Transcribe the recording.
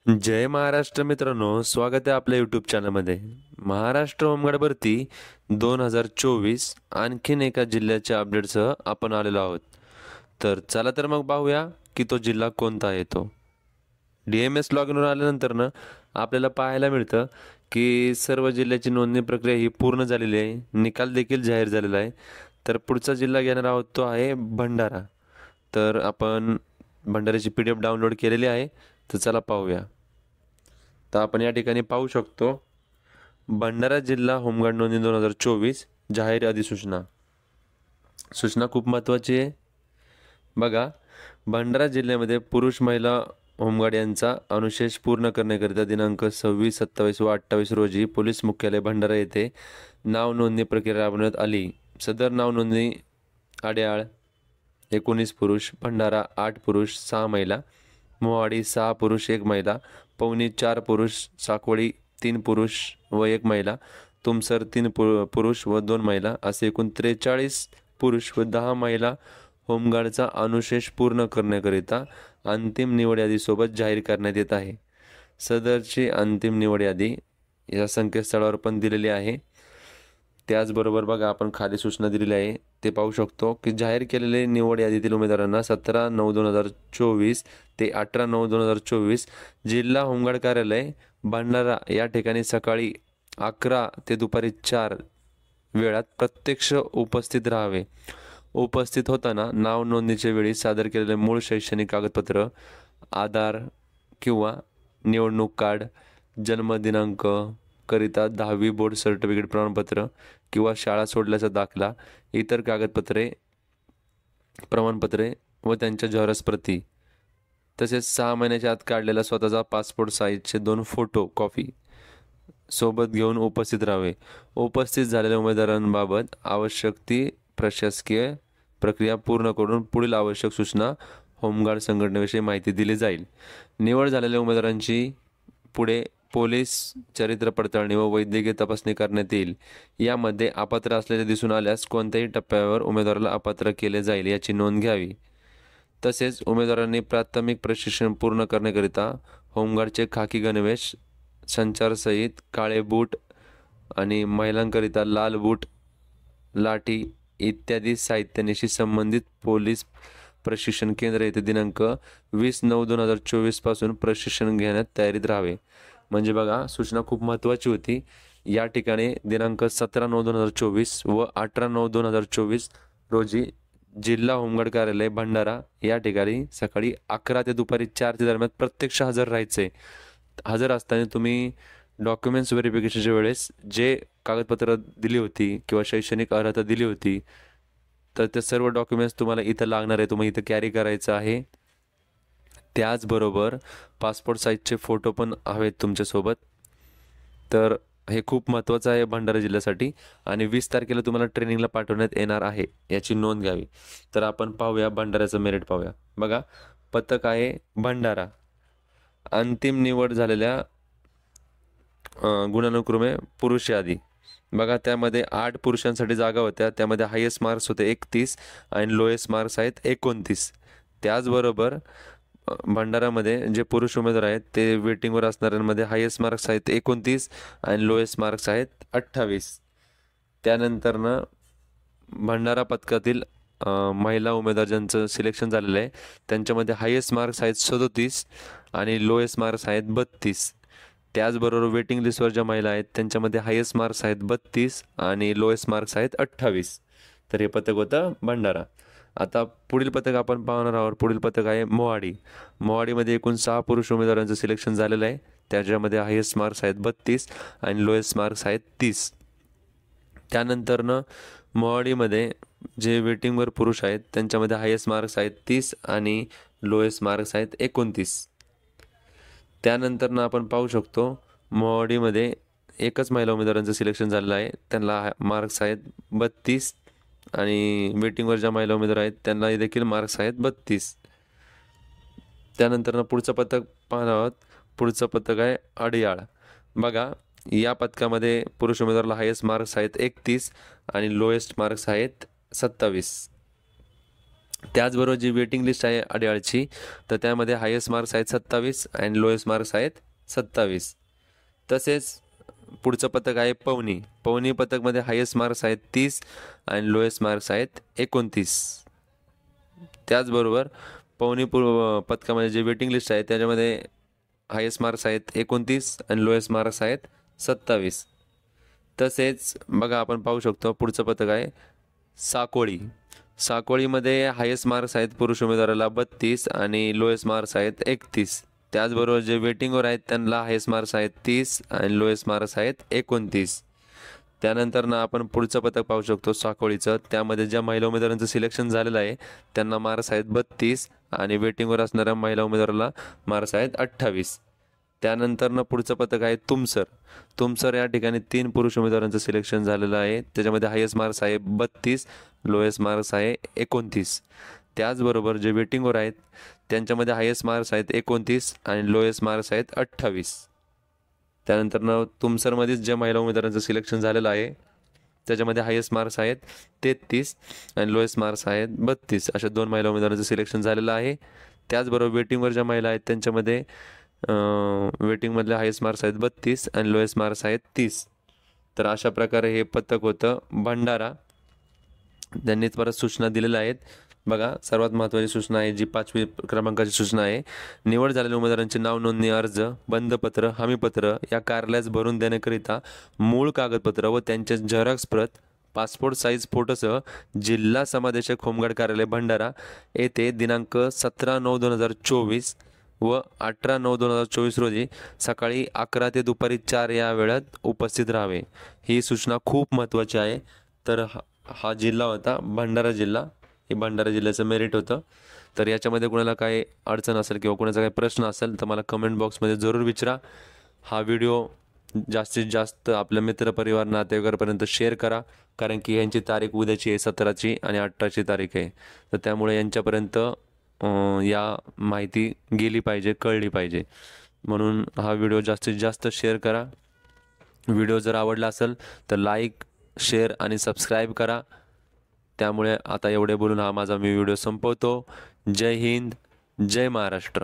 जय महाराष्ट्र मित्रांनो, स्वागत आहे आपल्या यूट्यूब चॅनलमध्ये. महाराष्ट्र होमगार्ड भरती 2024 आणखीन एका जिल्ह्याच्या अपडेटसह आपण आलेलो आहोत. तर चला तर मग पाहूया की तो जिल्हा कोणता आहे. तो DMS लॉग इनवर आल्यानंतर ना आपल्याला पाहायला मिळतं की सर्व जिल्ह्याची नोंदणी प्रक्रिया ही पूर्ण झालेली आहे. निकाल देखील जाहीर झालेला आहे. तर पुढचा जिल्हा घेणार आहोत तो आहे भंडारा. तर आपण भंडाऱ्याची PDF डाउनलोड केलेली आहे. तर चला पाहूया. तर आपण या ठिकाणी पाहू शकतो, भंडारा जिल्हा होमगार्ड नोंदणी 2024 जाहीर अधिसूचना. सूचना खूप महत्त्वाची आहे. बघा, भंडारा जिल्ह्यामध्ये पुरुष महिला होमगार्ड यांचा अनुशेष पूर्ण करण्याकरिता दिनांक 26, 27 व 28 रोजी पोलीस मुख्यालय भंडारा येथे नाव नोंदणी प्रक्रिया राबवण्यात आली. सदर नाव नोंदणी आड्याळ 19 पुरुष, भंडारा 8 पुरुष 6 महिला, मोहाडी 6 पुरुष 1 महिला, पवनी 4 पुरुष, साकवडी 3 पुरुष व 1 महिला, तुमसर 3 पुरुष व 2 महिला असे एकूण 43 पुरुष व 10 महिला होमगार्डचा अनुशेष पूर्ण करण्याकरिता अंतिम निवड यादीसोबत जाहीर करण्यात येत आहे. सदरची अंतिम निवड यादी या संकेतस्थळावर पण दिलेली आहे. त्याचबरोबर बघा, आपण खाली सूचना दिलेली आहे ते पाहू शकतो की जाहीर केलेले निवड यादीतील उमेदवारांना 17/9/2024 ते 18/9/2024 जिल्हा होमगार्ड कार्यालय भंडारा या ठिकाणी सकाळी 11 ते दुपारी 4 वेळात प्रत्यक्ष उपस्थित राहावे. उपस्थित होताना नाव नोंदणीच्या वेळी सादर केलेले मूळ शैक्षणिक कागदपत्र, आधार किंवा निवडणूक कार्ड, जन्मदिनांक करिता 10वी बोर्ड सर्टिफिकेट प्रमाणपत्र किंवा शाळा सोडल्याचा दाखला, इतर कागदपत्रे प्रमाणपत्रे व त्यांच्या झेरॉक्स प्रती, तसेच 6 महिन्याच्या आत काढलेला स्वतःचा पासपोर्ट साईजचे 2 फोटो कॉपी सोबत घेऊन उपस्थित राहावे. उपस्थित झालेल्या उमेदवारांबाबत आवश्यक ती प्रशासकीय प्रक्रिया पूर्ण करून पुढील आवश्यक सूचना होमगार्ड संघटनेविषयी माहिती दिली जाईल. निवड झालेल्या उमेदवारांची पुढे पोलीस चरित्र पडताळणी व वैद्यकीय तपासणी करण्यात येईल. यामध्ये अपात्र असलेले दिसून आल्यास कोणत्याही टप्प्यावर उमेदवाराला अपात्र केले जाईल याची नोंद घ्यावी. तसेच उमेदवारांनी प्राथमिक प्रशिक्षण पूर्ण करण्याकरिता होमगार्डचे खाकी गणवेश, संचारसहित काळे बूट आणि महिलांकरिता लाल बूट, लाठी इत्यादी साहित्याशी संबंधित पोलीस प्रशिक्षण केंद्र येथे दिनांक 20/9/2024 पासून प्रशिक्षण घेण्यात तयारीत राहावे. म्हणजे बघा, सूचना खूप महत्त्वाची होती. या ठिकाणी दिनांक 17/9/2024 व 18/9/2024 रोजी जिल्हा होमगार्ड कार्यालय भंडारा या ठिकाणी सकाळी 11 ते दुपारी 4 दरम्यान प्रत्यक्ष हजर राहायचे. हजर असताना तुम्ही डॉक्युमेंट्स व्हेरिफिकेशनच्या वेळेस जे कागदपत्र दिली होती किंवा शैक्षणिक अर्हता दिली होती, तर ते सर्व डॉक्युमेंट्स तुम्हाला इथं लागणार आहे, तुम्ही इथं कॅरी करायचं आहे. त्याचबरोबर पासपोर्ट साईजचे फोटो पण हवेत तुमच्यासोबत. तर हे खूप महत्त्वाचं आहे भंडारा जिल्ह्यासाठी. आणि 20 तारखेला तुम्हाला ट्रेनिंगला पाठवण्यात येणार आहे, याची नोंद घ्यावी. तर आपण पाहूया भंडाऱ्याचं मेरिट पाहूया. बघा, पथक आहे भंडारा. अंतिम निवड झालेल्या गुणानुक्रमे पुरुष यादी. बघा, त्यामध्ये 8 पुरुषांसाठी जागा होत्या. त्यामध्ये हायेस्ट मार्क्स होते 31 आणि लोएस्ट मार्क्स आहेत 29. त्याचबरोबर भंडारामध्ये जे पुरुष उमेदवार आहेत ते वेटिंगवर असणाऱ्यांमध्ये हायेस्ट मार्क्स आहेत 29 आणि लोएस्ट मार्क्स आहेत 28. त्यानंतरनं भंडारा पथकातील महिला उमेदवार ज्यांचं सिलेक्शन झालेलं आहे त्यांच्यामध्ये हायेस्ट मार्क्स आहेत 37 आणि लोएस्ट मार्क्स आहेत 32. त्याचबरोबर वेटिंग लिस्टवर ज्या महिला आहेत त्यांच्यामध्ये हायेस्ट मार्क्स आहेत 32 आणि लोएस्ट मार्क्स आहेत 28. तर हे पथक होतं भंडारा. आता पुढील पथक आपण पाहणार आहोत. पुढील पथक आहे मोहाडी. मोहाडीमध्ये एकूण 6 पुरुष उमेदवारांचं सिलेक्शन झालेलं आहे. त्याच्यामध्ये हायेस्ट मार्क्स आहेत 32 आणि लोएस्ट मार्क्स आहेत 30. त्यानंतरनं मोहाडीमध्ये जे वेटिंगवर पुरुष आहेत त्यांच्यामध्ये हायेस्ट मार्क्स आहेत 30 आणि लोएस्ट मार्क्स आहेत 29. त्यानंतरनं आपण पाहू शकतो मोहाडीमध्ये एकच महिला उमेदवारांचं सिलेक्शन झालेलं आहे. त्यांना मार्क्स आहेत 32 आणि वेटिंगवर ज्या महिला उमेदवार आहेत त्यांना देखील मार्क्स आहेत 32. त्यानंतर पुढचं पथक पाहणार आहोत. पुढचं पथक आहे अडयाळ. बघा, या पथकामध्ये पुरुष उमेदवाराला हायेस्ट मार्क्स आहेत 31 आणि लोएस्ट मार्क्स आहेत 27. त्याचबरोबर जी वेटिंग लिस्ट आहे अडयाळची, तर त्यामध्ये हायेस्ट मार्क्स आहेत 27 आणि लोएस्ट मार्क्स आहेत 27. तसेच पुढचं पथक आहे पवनी. पवनी पथकमध्ये हायेस्ट मार्क्स आहेत 30 आणि लोएस्ट मार्क्स आहेत 29. त्याचबरोबर पवनी पथकामध्ये जे वेटिंग लिस्ट आहे त्याच्यामध्ये हायेस्ट मार्क्स आहेत 29 आणि लोएस्ट मार्क्स आहेत 27. तसेच बघा आपण पाहू शकतो पुढचं पथक आहे साकोळी. साकोळीमध्ये हायेस्ट मार्क्स आहेत पुरुष उमेदवाराला 32 आणि लोएस्ट मार्क्स आहेत 31. त्याचबरोबर जे वेटिंगवर आहेत त्यांना हायेस्ट मार्क्स आहेत 30 आणि लोएस्ट मार्क्स आहेत 29. त्यानंतर ना आपण पुढचं पथक पाहू शकतो साकोळीचं. त्यामध्ये ज्या महिला उमेदवारांचं सिलेक्शन झालेलं आहे त्यांना मार्क्स आहेत 32 आणि वेटिंगवर असणाऱ्या महिला उमेदवाराला मार्क्स आहेत 28. त्यानंतर पुढचं पथक आहे तुमसर. तुमसर या ठिकाणी 3 पुरुष उमेदवारांचं सिलेक्शन झालेलं आहे. त्याच्यामध्ये हायेस्ट मार्क्स आहे 32, लोएस्ट मार्क्स आहे 29. त्याचबरोबर जे वेटिंगवर आहेत त्यांच्यामध्ये हायेस्ट मार्क्स आहेत 29 आणि लोएस्ट मार्क्स आहेत 28. त्यानंतर तुमसरमध्येच ज्या महिला उमेदवारांचं सिलेक्शन झालेलं आहे त्याच्यामध्ये हायेस्ट मार्क्स आहेत 33 आणि लोएस्ट मार्क्स आहेत 32. अशा 2 महिला उमेदवारांचं सिलेक्शन झालेलं आहे. त्याचबरोबर वेटिंगवर ज्या महिला आहेत त्यांच्यामध्ये वेटिंगमधले हायेस्ट मार्क्स आहेत 32 आणि लोएस्ट मार्क्स आहेत 30. तर अशा प्रकारे हे पथक होतं भंडारा. त्यांनी परत सूचना दिलेल्या आहेत. बघा सर्वात महत्त्वाची सूचना आहे जी 5वी क्रमांकाची सूचना आहे. निवड झालेल्या उमेदवारांचे नाव नोंदणी अर्ज, बंधपत्र, हमीपत्र या कार्यालयास भरून देण्याकरिता मूळ कागदपत्र व त्यांचे झेरॉक्स प्रत पासपोर्ट साईज फोटोसह जिल्हा समादेशक होमगार्ड कार्यालय भंडारा येथे दिनांक 17/9/2024 व 18/9/2024 रोजी सकाळी 11 ते दुपारी 4 या वेळात उपस्थित राहावे. ही सूचना खूप महत्त्वाची आहे. तर हा जिल्हा होता भंडारा जिल्हा. हे भंडारा जिल्ह्याचं मेरिट होतं. तर याच्यामध्ये कोणाला काही अडचण असेल किंवा कोणाचा काही प्रश्न असेल तर मला कमेंट बॉक्समध्ये जरूर विचारा. हा व्हिडिओ जास्तीत जास्त आपल्या मित्रपरिवार नातेवाईकांपर्यंत शेअर करा, कारण की यांची तारीख उद्याची आहे 17ची आणि 18ची तारीख आहे. तर त्यामुळे यांच्यापर्यंत या माहिती गेली पाहिजे, कळली पाहिजे. म्हणून हा व्हिडिओ जास्तीत जास्त शेअर करा. व्हिडिओ जर आवडला असेल तर लाईक, शेअर आणि सबस्क्राईब करा. त्यामुळे आता एवढे बोलून हा माझा मी व्हिडिओ संपवतो. जय हिंद, जय महाराष्ट्र.